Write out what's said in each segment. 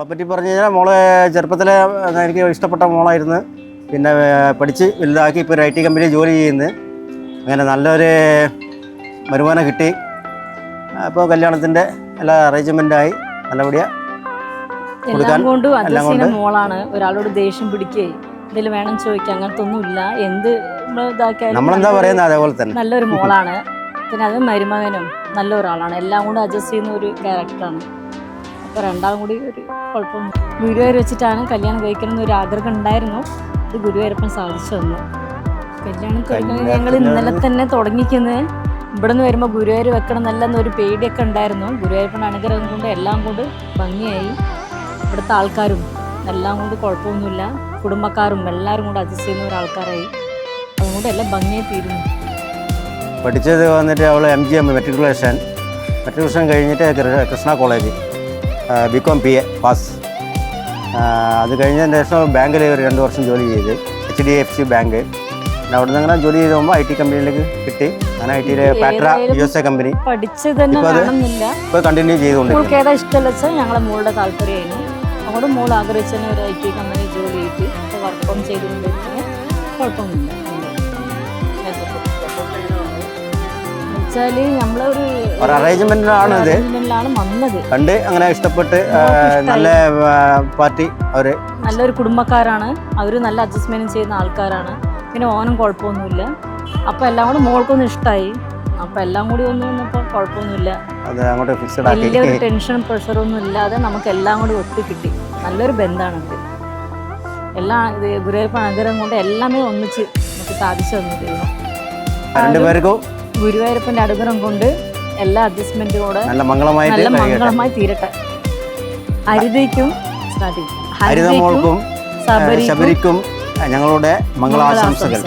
മോളെപ്പറ്റി പറഞ്ഞു കഴിഞ്ഞാൽ മോളെ ചെറുപ്പത്തിലെ എനിക്ക് ഇഷ്ടപ്പെട്ട മോളായിരുന്നു. പിന്നെ പഠിച്ച് വലുതാക്കി ഇപ്പോൾ ഒരു IT കമ്പനിയിൽ ജോലി ചെയ്യുന്നു. അങ്ങനെ നല്ലൊരു വരുമാനം കിട്ടി. അപ്പോൾ കല്യാണത്തിൻ്റെ എല്ലാ അറേഞ്ച്മെൻറ്റായി നല്ലപടിയാ എല്ലാം കൊണ്ടും അഡ്ജസ്റ്റ് ചെയ്യുന്ന മോളാണ്. ഒരാളോട് ദേഷ്യം പിടിക്കുകയും എന്തെങ്കിലും വേണം ചോദിക്കുക അങ്ങനത്തെ ഒന്നുമില്ല. എന്ത് നമ്മളെന്താ പറയുന്നത് അതേപോലെ തന്നെ നല്ലൊരു മോളാണ്. പിന്നെ അത് മരുമകനും നല്ല ഒരാളാണ്. എല്ലാം കൂടെ അഡ്ജസ്റ്റ് ചെയ്യുന്ന ഒരു ക്യാരക്ടറാണ്. അപ്പോൾ രണ്ടാളും കൂടി ഒരു കുഴപ്പമൊന്നും. ഗുരുവായൂർ വെച്ചിട്ടാണ് കല്യാണം കഴിക്കണം എന്നൊരു ആഗ്രഹം ഉണ്ടായിരുന്നു. അത് ഗുരുവായൂരപ്പൻ സാധിച്ചു തന്നു. കല്യാണം കഴിക്കുന്നത് ഞങ്ങൾ ഇന്നലെ തന്നെ തുടങ്ങിക്കുന്നത്. ഇവിടെ നിന്ന് വരുമ്പോൾ ഗുരുവായൂർ വെക്കണം എന്നല്ലെന്നൊരു പേടിയൊക്കെ ഉണ്ടായിരുന്നു. ഗുരുവായൂരപ്പൻ അനുഗ്രഹം കൊണ്ട് എല്ലാം കൊണ്ട് ഭംഗിയായി. ഇവിടുത്തെ ആൾക്കാരും എല്ലാം കൊണ്ട് കുഴപ്പമൊന്നുമില്ല. കുടുംബക്കാരും എല്ലാവരും കൂടെ അഡ്ജസ്റ്റ് ചെയ്യുന്ന ഒരാൾക്കാരായി. അതുകൊണ്ട് എല്ലാം ഭംഗിയായി തീരുന്നു. പഠിച്ചത് വന്നിട്ട് അവൾ MGM മെട്രിക്കുലേഷൻ കഴിഞ്ഞിട്ട് Krishna college BCom PA pass. അത് കഴിഞ്ഞതിന് ശേഷം ബാങ്കിൽ ഒരു 2 വർഷം ജോലി ചെയ്ത് HDFC ബാങ്ക്. അവിടെ നിന്ന് അങ്ങനെ ജോലി ചെയ്ത് പോകുമ്പോൾ IT കമ്പനിയിലേക്ക് കിട്ടി. അങ്ങനെ ITയിലെ പാട്ര USA കമ്പനി പഠിച്ചത് തന്നെ വേണമെന്നില്ല. ഇപ്പോൾ കണ്ടിന്യൂ ചെയ്തുകൊണ്ട് മോൾക്ക് ഏതാ ഇഷ്ടമല്ല വെച്ചാൽ ഞങ്ങളെ മോളുടെ താല്പര്യമായിരുന്നു. അതുകൊണ്ട് മോൾ ആഗ്രഹിച്ചു തന്നെ ഒരു IT കമ്പനി ജോലി ചെയ്തിട്ട് ഇപ്പോൾ വർക്കും ചെയ്തുകൊണ്ടിരിക്കുന്നത്. കുഴപ്പമൊന്നുമില്ല. വെച്ചാൽ നമ്മളൊരു അറേഞ്ച്മെന്റിലാണ് ഇത് വന്നത്. കണ്ട് അങ്ങനെ ഇഷ്ടപ്പെട്ട് നല്ല പാർട്ടി. അവർ നല്ലൊരു കുടുംബക്കാരാണ്. അവർ നല്ല അഡ്ജസ്റ്റ്മെന്റ് ചെയ്യുന്ന ആൾക്കാരാണ്. പിന്നെ ഓനും കുഴപ്പമൊന്നുമില്ല. അപ്പോൾ എല്ലാം കൂടി മോൾക്കൊന്നും ഇഷ്ടമായി. അപ്പോൾ എല്ലാം കൂടി ഒന്നും വന്നപ്പോൾ കുഴപ്പമൊന്നുമില്ല. വലിയൊരു ടെൻഷനും പ്രഷറൊന്നും ഇല്ലാതെ നമുക്ക് എല്ലാം കൂടി ഒത്തു കിട്ടി. നല്ലൊരു ബന്ധമാണത്. എല്ലാം ഗുരുവായൂരപ്പൻ അനുഗ്രഹം കൊണ്ട് എല്ലാമേ ഒന്നിച്ച് നമുക്ക് സാധിച്ചു തന്നിരുന്നു. ഗുരുവായൂരപ്പൻ്റെ അനുഗ്രഹം കൊണ്ട് എല്ലാ അഡ്ജസ്റ്റ്മെന്റുകൂടെ നല്ല മംഗളമായി തീരട്ടെ. ഹരിതയ്ക്കും ശബരിക്കും ഞങ്ങളുടെ മംഗളാശംസകൾ.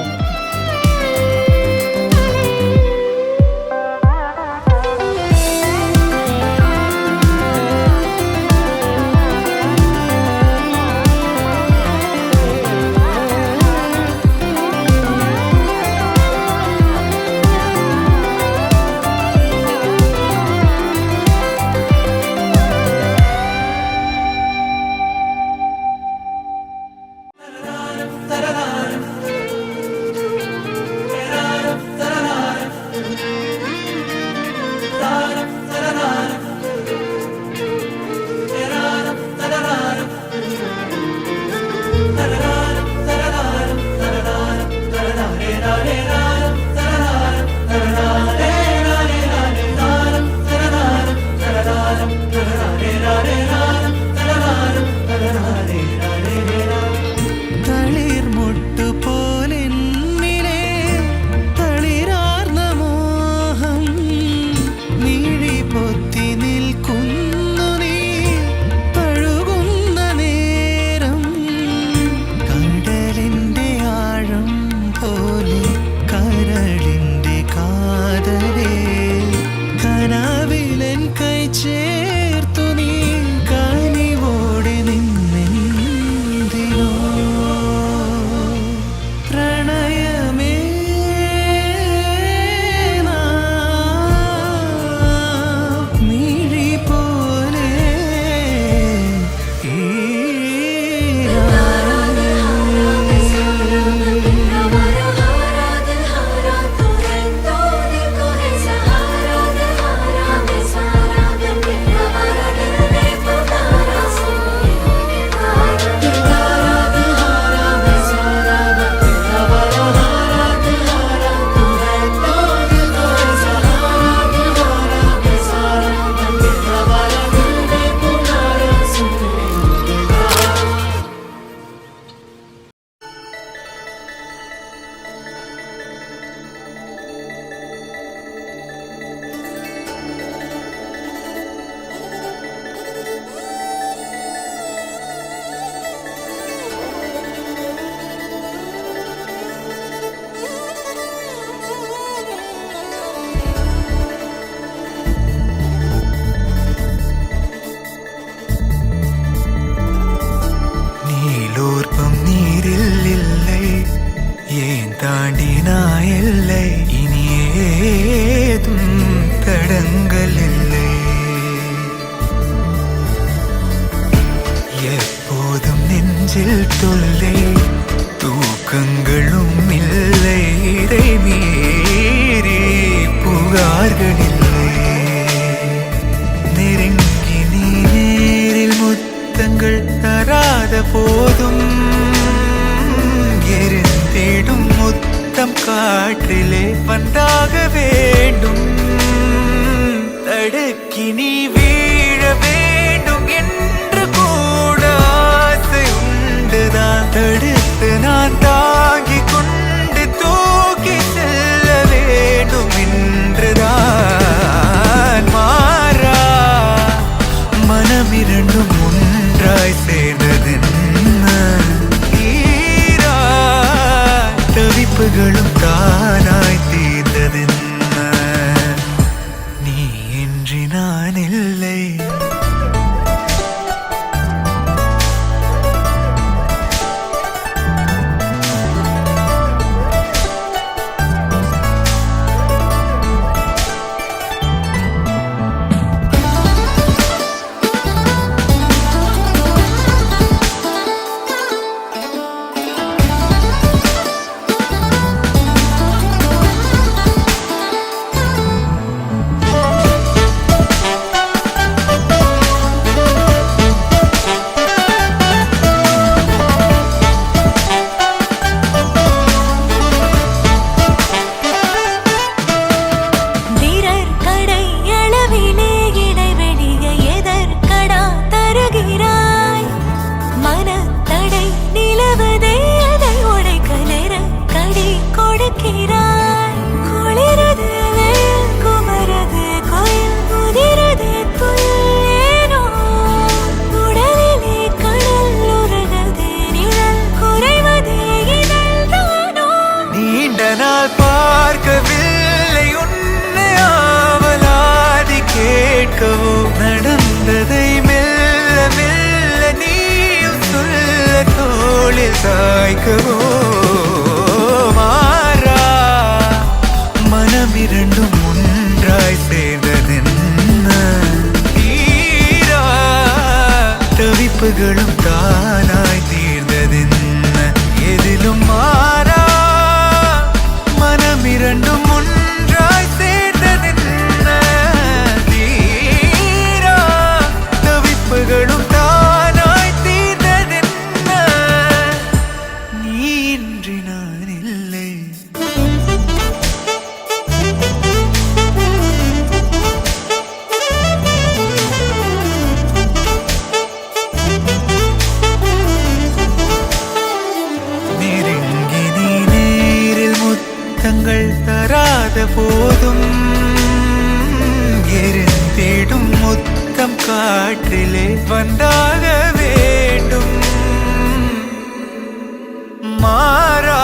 தொல்லை தூக்கங்களும் இல்லை இதை மீறி புகார்கள் இல்லை நெருங்கி நீ நேரில் முத்தங்கள் தராத போதும் எரிந்திடும் முத்தம் காற்றிலே வந்தாக வேண்டும் தடுக்கி நீ வீழ வேண்டும் என்று கூட ஆசை உண்டுதான் தடுத்து நான் தாங்கிக் கொண்டு தூக்கி செல்ல வேண்டும் என்றுதான் மாறா மனம் இரண்டும் ஒன்றாய் சேர்ந்ததென்ன ஈரா தவிப்புகளும் தானாய் தீர்ந்ததென்ன நீ இன்றி நான் இல்லை பார்க்கவில்லை உன்னை ஆவலாதி கேட்கவோ நடந்ததை மெல்ல மெல்ல நீயும் சொல்ல தோளில் சாய்க்கவோ மாறா மனம் இரண்டும் ஒன்றாய் சேர்ந்ததென்ன ஈரா தவிப்புகளும் தானாய் தீர்ந்ததென்ன எதிலும் மாறா மனம் இரண்டும் ஒன்றாய் சேர்ந்ததென்ன தீரா தவிப்புகளும் தானாய் தீர்ந்ததென்ன நீ இன்றி நான் இல்லை நெருங்கி நீ நேரில் முத்தங்கள் தராத போதும் எரிந்திடும் முத்தம் காற்றிலே வந்தாக வேண்டும் மாறா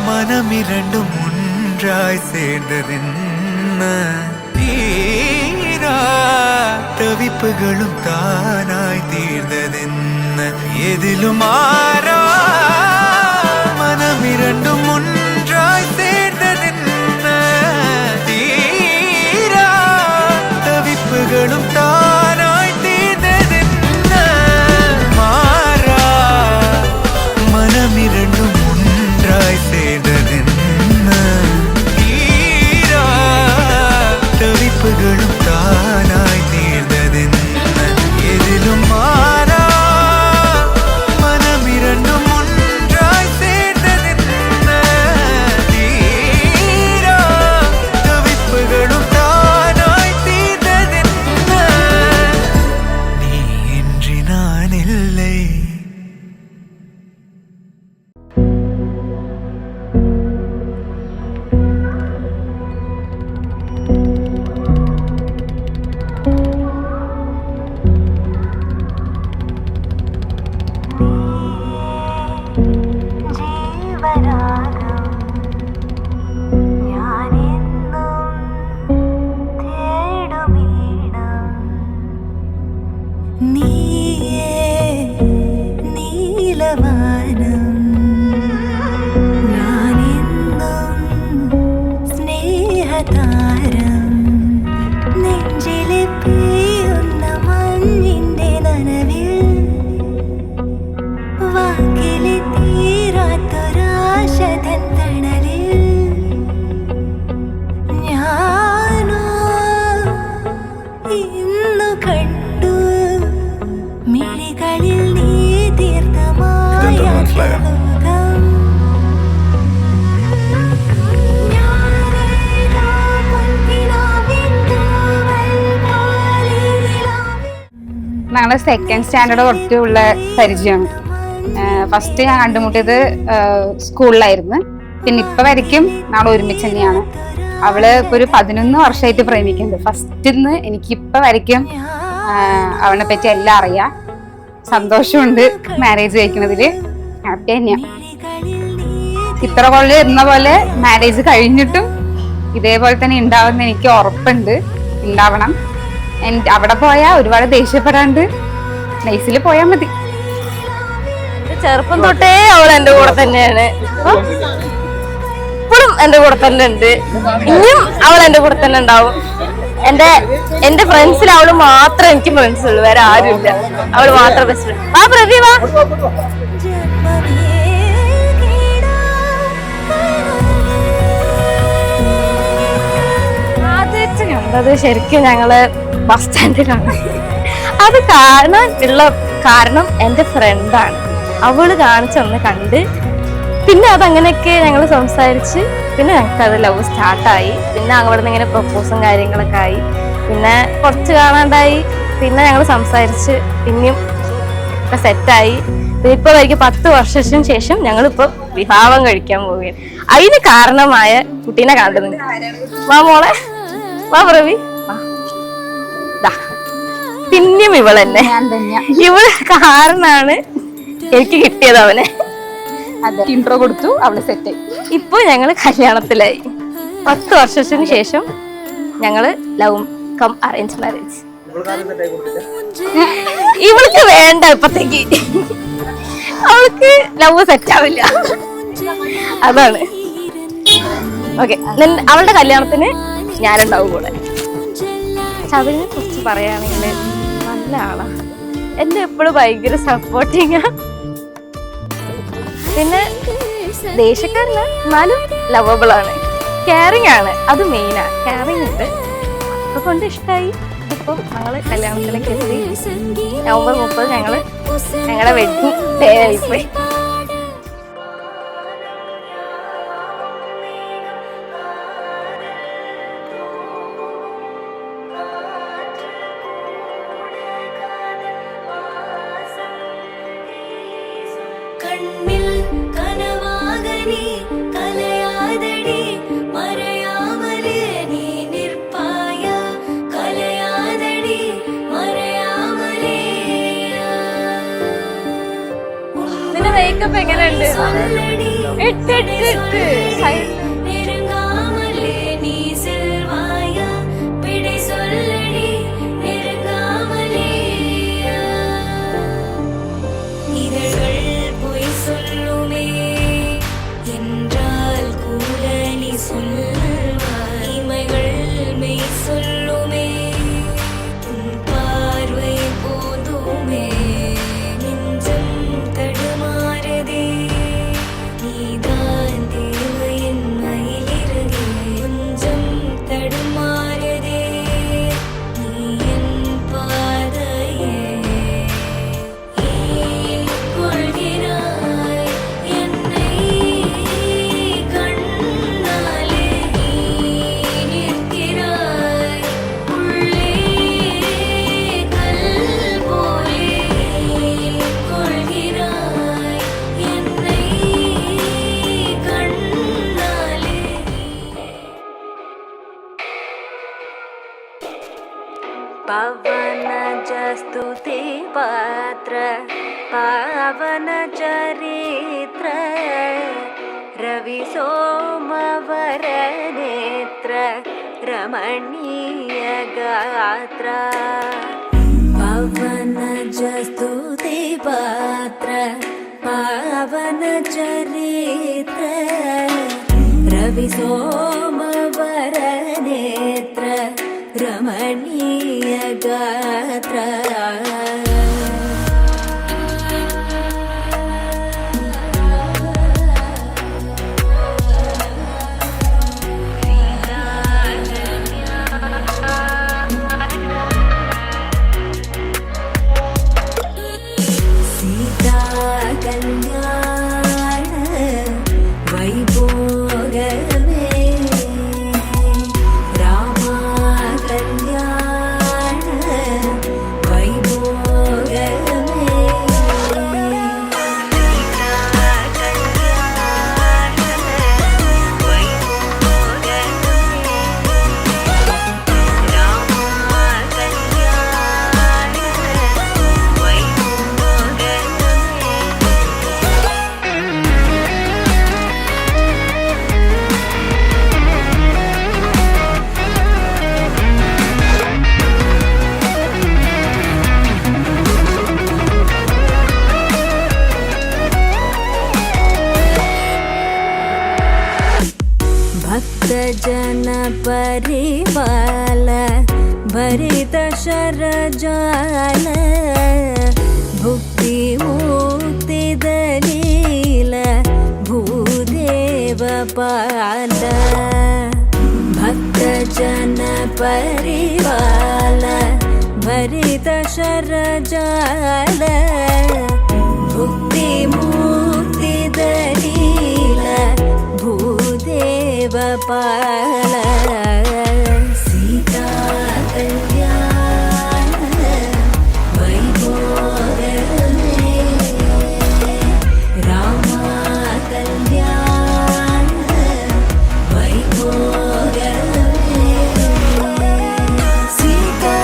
மனம் இரண்டும் ஒன்றாய் சேர்ந்ததென்ன தீரா தவிப்புகளும் தானாய் தீர்ந்ததென்ன எதிலும் மாறா மனம் இரண்டும் ஒன்றாய் சேர்ந்ததென்ன தீரா தவிப்புகளும் தானாய் தீர்ந்ததென்ன மாறா மனம் இரண்டும் ஒன்றாய் சேர்ந்ததென்ன தீரா தவிப்புகளும் தானாய் தீர்ந்ததென்ன எதிலும் மாறா மனம் இரண்டும் ஒன்றாய் சேர்ந்ததென்ன தீரா தவிப்புகளும் தானாய் தீர்ந்ததென்ன நீ இன்றி நான் இல்லை Player. ഞങ്ങൾ സെക്കൻഡ് സ്റ്റാൻഡേർഡ് തൊട്ടുള്ള പരിചയമാണ്. ഫസ്റ്റ് ഞാൻ കണ്ടുമുട്ടിയത് സ്കൂളിലായിരുന്നു. പിന്നെ ഇപ്പൊ വരയ്ക്കും ഞങ്ങൾ ഒരുമിച്ച് തന്നെയാണ്. അവള് ഇപ്പൊ ഒരു 11 വർഷമായിട്ട് പ്രേമിക്കുന്നുണ്ട്. ഫസ്റ്റിന്ന് എനിക്ക് ഇപ്പൊ വരയ്ക്കും അവളെ പറ്റി എല്ലാം അറിയാം. സന്തോഷമുണ്ട് മാരേജ് കഴിക്കുന്നതില്, ഹാപ്പി തന്നെയാ. ഇത്ര കൊല്ലം ഇരുന്ന പോലെ മാരേജ് കഴിഞ്ഞിട്ടും ഇതേപോലെ തന്നെ ഉണ്ടാവുമെന്ന് എനിക്ക് ഉറപ്പുണ്ട്. ഉണ്ടാവണം. അവിടെ പോയാ ഒരുപാട് ദേഷ്യപ്പെടാണ്ട് നൈസിൽ പോയാ മതി. ചെറുപ്പം തൊട്ടേ അവൾ എന്റെ കൂടെ തന്നെയാണ്. ഇപ്പോഴും എന്റെ കൂടെ തന്നെ ഉണ്ട്. ഇനിയും അവൾ എന്റെ കൂടെ തന്നെ ഉണ്ടാവും. എന്റെ ഫ്രണ്ട്സിൽ അവള് മാത്രമേ എനിക്ക് ഫ്രണ്ട്സ് ഉള്ളൂ, വേറെ ആരുമില്ല. അവള് മാത്രം ബെസ്റ്റ് ഫ്രണ്ട്. വാ പ്രതി വാ. ആദ്യമായിട്ട് കണ്ടത് ശരിക്കും ഞങ്ങള് ബസ് സ്റ്റാൻഡിലാണ്. അത് കാരണം എന്റെ ഫ്രണ്ടാണ്. അവള് കാണിച്ചൊന്ന് കണ്ട് പിന്നെ അതങ്ങനെയൊക്കെ ഞങ്ങൾ സംസാരിച്ച് പിന്നെ ഞങ്ങൾക്ക് അത് ലവ് സ്റ്റാർട്ടായി. പിന്നെ അവിടെ നിന്ന് ഇങ്ങനെ പ്രപ്പോസും കാര്യങ്ങളൊക്കെ ആയി. പിന്നെ കുറച്ച് കാണാണ്ടായി. പിന്നെ ഞങ്ങൾ സംസാരിച്ച് പിന്നെയും ഒക്കെ സെറ്റായി. ഇപ്പൊ എനിക്ക് 10 വർഷത്തിന് ശേഷം ഞങ്ങളിപ്പോ വിവാഹം കഴിക്കാൻ പോവുകയാണ്. അതിന് കാരണമായ കുട്ടീനെ കണ്ടത്. വാ മോളെ, വാ പ്രവി. പിന്നെയും ഇവളെന്നെ, ഇവള് കാരണാണ് എനിക്ക് കിട്ടിയത് അവനെ. ഇൻട്രോ കൊടുത്തു, അവള് സെറ്റായി. ഇപ്പൊ ഞങ്ങള് കല്യാണത്തിലായി. 10 വർഷത്തിന് ശേഷം ഞങ്ങള് ലവ് കം അറേഞ്ച് മാരേജ്. ഇവൾക്ക് വേണ്ട ഇപ്പത്തേക്ക്, അവൾക്ക് ലവ് സെറ്റ് ആവില്ല, അതാണ്. ഓക്കെ, അവളുടെ കല്യാണത്തിന് ഞാനുണ്ടാവും കൂടെ. അതിനെ കുറിച്ച് പറയുകയാണെങ്കിൽ നല്ല ആളാ. എന്നെ എപ്പോഴും ഭയങ്കര സപ്പോർട്ടിങ്ങാ. പിന്നെ ദേഷ്യക്കാരല്ല, എന്നാലും ലവബിൾ ആണ്. കെയറിങ് ആണ്, അത് മെയിനാ. കെയറിങ് ഉണ്ട്, അപ്പൊ കൊണ്ട് ഇഷ്ടമായി. ഇപ്പൊ ഞങ്ങള് കല്യാണത്തിലേക്ക് എത്തി. നവംബർ 30 ഞങ്ങളുടെ വെഡിങ് ഡേ ആയിപ്പോയി. കണ്ണിൽ കനവാകനി കലയാതടി മറയാമലേ നീ നിർപ്പായ കലയാതടി മറയാമലേ. നിന്റെ മേക്കപ്പ് എങ്ങനെയുണ്ട്? നെരുങ്ങാമലേ നീ സെൽവായ പിടി സൊല്ലടി നെരുങ്ങാമലേ. இதழ்கள் பொய் சொல்லுமே என்றால் கூட நீ சொல்வாய். இமைகள் மெய் சொல்லுமே உன் பார்வை போதுமே. நெஞ்சம் தடுமாறுதே நீதான் தேவை என் மயிலிறகே. கொஞ்சம் தடுமாறுதே நீ என் பாதையே. கொள்கிறாய் என்னை கண்ணாலே நீ நிற்கிறாய் உள்ளே கல் போலே. கொள்கிறாய் என்னை கண்ணாலே. ಪವನ ಜಸ್ತುತಿ ಪಾತ್ರ ಪಾವನ ಚರಿತ್ರ ರವಿ ಸೋಮವರ ನೇತ್ರ ರಮಣೀಯ ಗಾತ್ರ. ಪವನ ಜಸ್ತುತಿ ಪಾತ್ರ ಪಾವನ ಚರಿತ್ರ ರವಿ ಸೋಮವರ ನೇತ್ರ ರಮಣೀಯ ಗಾತ್ರ. സീതാ കല്യാಣ परिपाल भरित शरजाल भुक्ति मुक्ति दलील भूदेव पाल भक्त जन परिपाल भरित शरजाल भुक्ति मुक्ति दलील भूदेव पाल सीता कल्याण वैभोगमे रामा कल्याण वैभोगमे सीता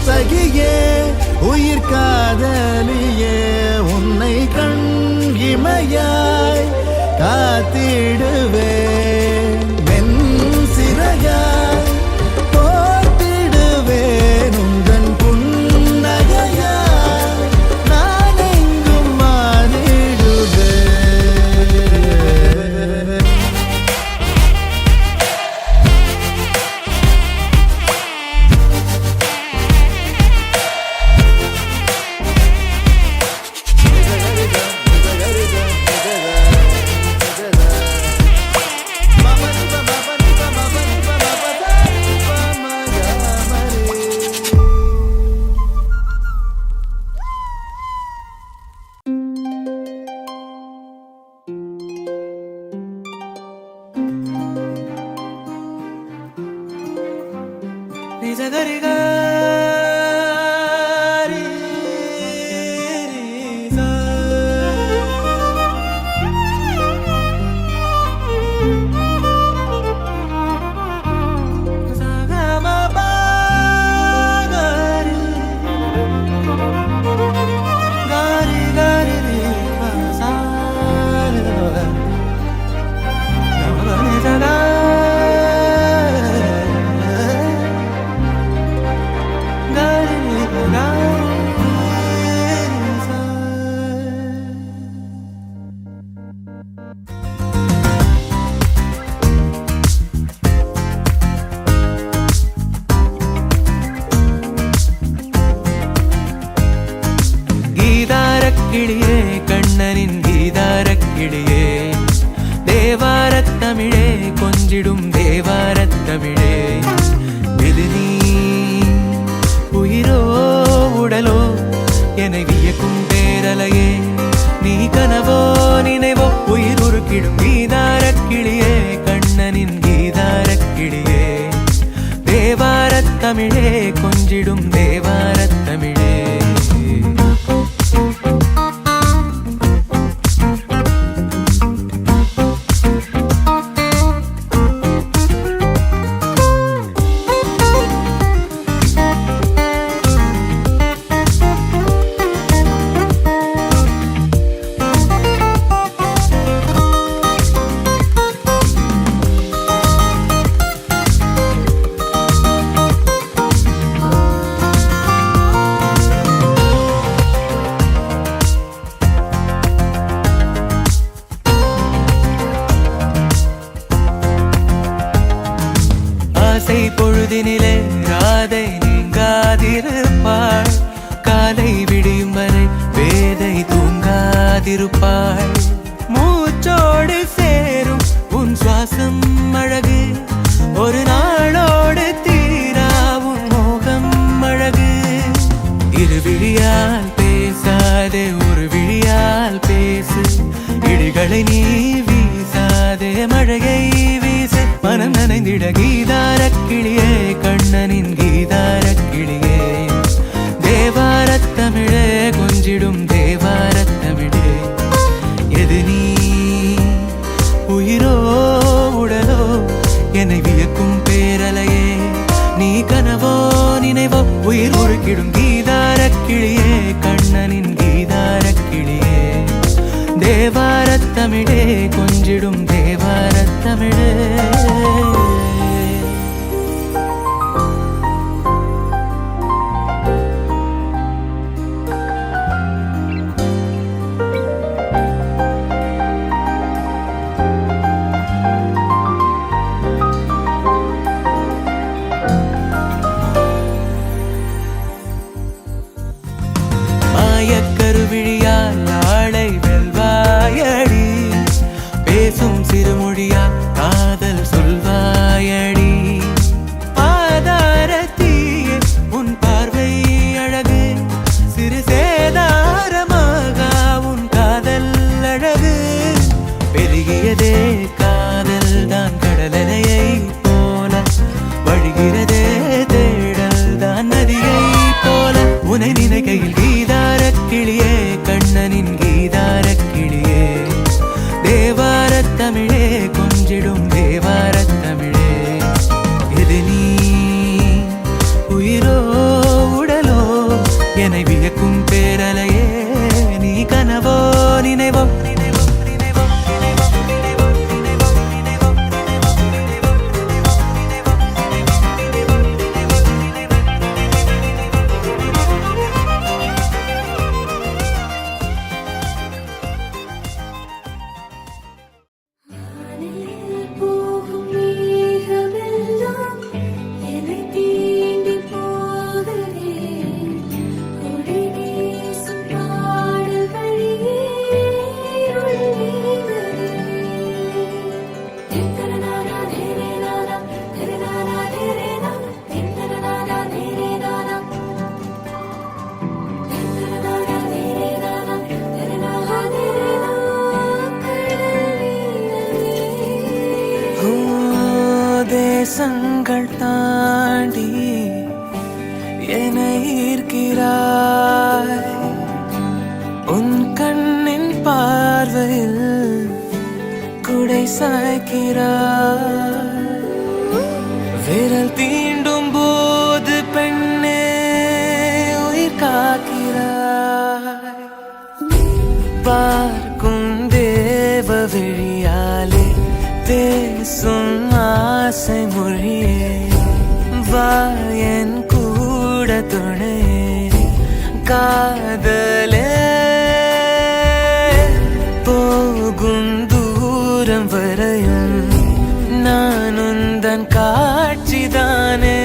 சகியே உயிர் காதலியே உன்னை கண் இமையாய் காத்திடுவே மென் சிறையாய் போத்திடுவேன் உந்தன் புன்னகையாய் நான் எங்கும் மாறிடுவேன். கிளியே கண்ணனின் கீதாரக்கிளியே தேவாரத்தமிழே கொஞ்சிடும் தேவாரத்தமிழே இது நீ உயிரோ உடலோ என வியக்கும் பேரலையே நீ கனவோ நினைவோ உயிர் உருக்கிடும் கீதாரக்கிளியே கண்ணனின் கீதாரக்கிளியே தேவாரத்தமிழே கொஞ்சிடும் தேவாரத்தமிழே. பொழுதினிலே ராதை நீங்காதிருப்பாள் காலை விடியும் வரை காத்திருப்பாள். மூச்சோடு சேரும் உன் சுவாசம் அழகு, ஒரு நாளோடு தீரா உன் மோகம் அழகு. இரு விழியால் பேசாதே, ஒரு விழியால் பேசு. இடிகளை நீ வீசாதே, மழையை வீசு. மனம் நனைந்திட கீதாரக் கிளியே, கண்ணனின் கீதாரக் கிளியே. தேவாரத் தமிழே, கொஞ்சிடும் தேவாரத் தமிழே. எது நீ உயிரோ உடலோ, என்னை வியக்கும் பேரலையே. நீ கனவோ நினைவோ, உயிர் உருக்கிடும் கீதாரக் கிளியே, கண்ணனின் கீதாரக் கிளியே. தேவாரத் தமிழே, கொஞ்சிடும் தேவாரத் தமிழே. மாயக்கருவிழியால் ஆளை வெல்வாயடி, பேசும் சிறுமொழியால் காதல் சொல்வாயடி. ஆதாரத்தீயே உன் பார்வை அழகு, சிறு சேதாரமாக உன் காதல் அழகு. பெருகியதே காதல் தான் கடலலையை போல, வழிகிறதே தேடல் தான் நதியை போல. உனை நினைக்கையில் கீதாரக் கிளியே, கண்ணனின் கீதாரக் கிளியே. தேவாரத் தமிழே, கொஞ்சிடும் தேவாரத் தமிழே. எது நீ உயிரோ உடலோ, என்னை வியக்கும் பேரலையே. நீ கனவோ நினைவோ, நினைவோ நினைவோ நினைவோ நினைவோ நினைவோ நினைவோ நினைவோ போகும் மேகமெல்லாம் என்னை தீண்டி போகுதே. ஒளி வீசும் பாடல் வழியே இருள் நீங்குதே. திந்தரனானா தேரேனானா, தேரேனானா தேரேனா, திந்தரனானா தேரேனானா. திந்தரனானா தேரேனானா, தேரேனானா தேரேனா, ஓ, தேசங்கள் தாண்டி என்னை ஈர்க்கிறாய். உன் கண்ணின் பார்வையில் குடை சாய்க்கிறாய். விரல் தீண்டும் போது பெண்ணே உயிர் காக்கிறாய். பார்க்கும் தேவ விழியாலே, பேசும் ஆசை மொழியே. வா என் கூட துணையே, காதலே. போகும் தூரம் வரையும் நான் உந்தன் காட்சிதானே.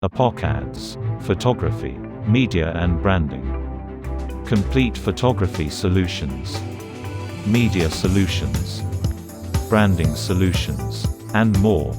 APOC Photography, Media and Branding. Complete Photography Solutions. media solutions, branding solutions, and more.